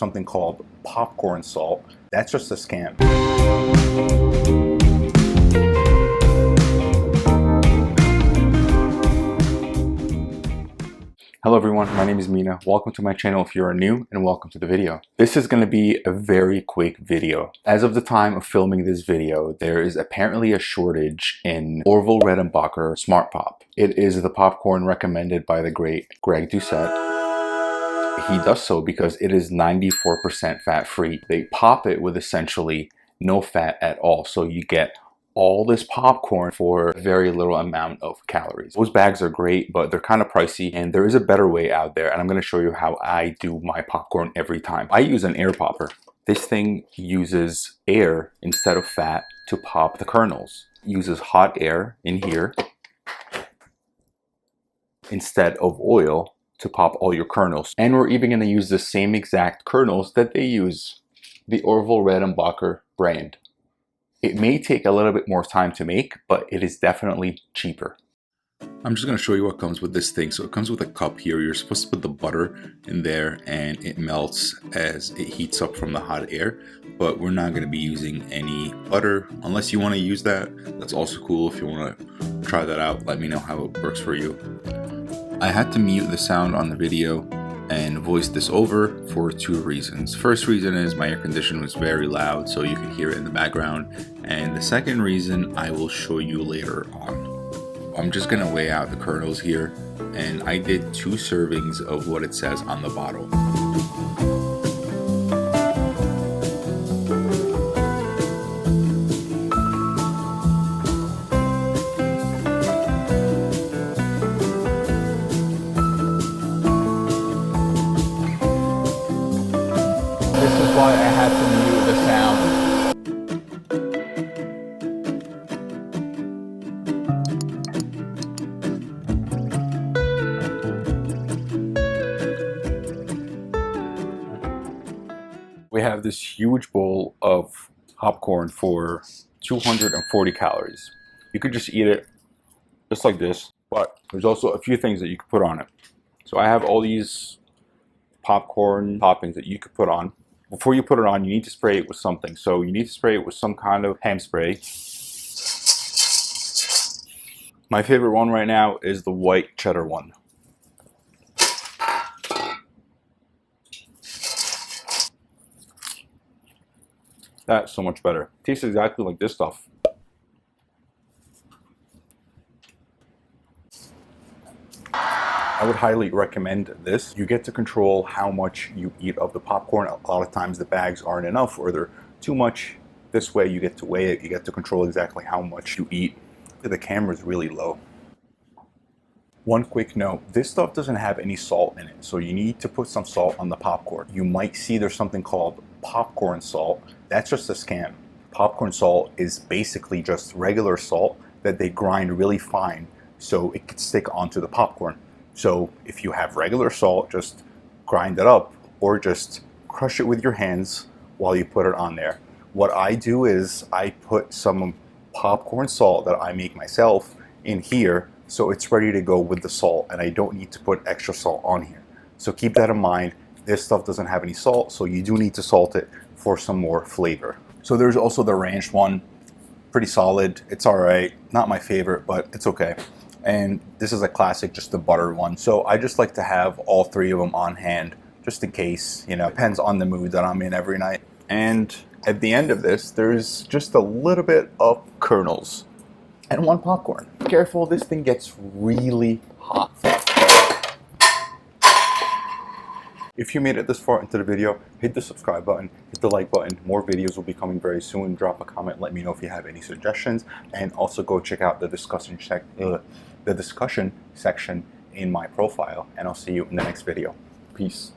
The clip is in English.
something called popcorn salt. That's just a scam. Hello everyone, my name is Mina. Welcome to my channel if you are new, and welcome to the video. This is going to be a very quick video. As of the time of filming this video, there is apparently a shortage in Orville Redenbacher SMARTPOP. It is the popcorn recommended by the great Greg Doucette. He does so because it is 94% fat-free. They pop it with essentially no fat at all, so you get all this popcorn for very little amount of calories. Those bags are great, but they're kind of pricey, and there is a better way out there, and I'm going to show you how I do my popcorn every time. I use an air popper. This thing uses air instead of fat to pop the kernels. It uses hot air in here instead of oil to pop all your kernels. And we're even going to use the same exact kernels that they use, the Orville Redenbacher brand. It may take a little bit more time to make, but it is definitely cheaper. I'm just going to show you what comes with this thing. So it comes with a cup here. You're supposed to put the butter in there and it melts as it heats up from the hot air. But we're not going to be using any butter unless you want to use that. That's also cool. If you want to try that out, let me know how it works for you. I had to mute the sound on the video and voice this over for two reasons. First reason is my air conditioner was very loud, so you can hear it in the background. And the second reason I will show you later on. I'm just gonna weigh out the kernels here, and I did 2 servings of what it says on the bottle. This is why I had to mute the sound. We have this huge bowl of popcorn for 240 calories. You could just eat it just like this, but there's also a few things that you could put on it. So I have all these popcorn toppings that you could put on. Before you put it on, you need to spray it with something. So you need to spray it with some kind of ham spray. My favorite one right now is the white cheddar one. That's so much better. It tastes exactly like this stuff. I would highly recommend this. You get to control how much you eat of the popcorn. A lot of times the bags aren't enough or they're too much. This way you get to weigh it. You get to control exactly how much you eat. The camera is really low. One quick note, this stuff doesn't have any salt in it, so you need to put some salt on the popcorn. You might see there's something called popcorn salt. That's just a scam. Popcorn salt is basically just regular salt that they grind really fine so it could stick onto the popcorn. So if you have regular salt, just grind it up or just crush it with your hands while you put it on there. What I do is I put some popcorn salt that I make myself in here so it's ready to go with the salt, and I don't need to put extra salt on here. So keep that in mind. This stuff doesn't have any salt, so you do need to salt it for some more flavor. So there's also the ranch one. Pretty solid. It's all right. Not my favorite, but it's okay. And this is a classic, just the butter one. So I just like to have all 3 of them on hand, just in case, you know, depends on the mood that I'm in every night. And at the end of this, there's just a little bit of kernels and 1 popcorn. Careful, this thing gets really hot. If you made it this far into the video, hit the subscribe button, hit the like button. More videos will be coming very soon. Drop a comment, let me know if you have any suggestions, and also go check out the discussion section in my profile, and I'll see you in the next video. Peace.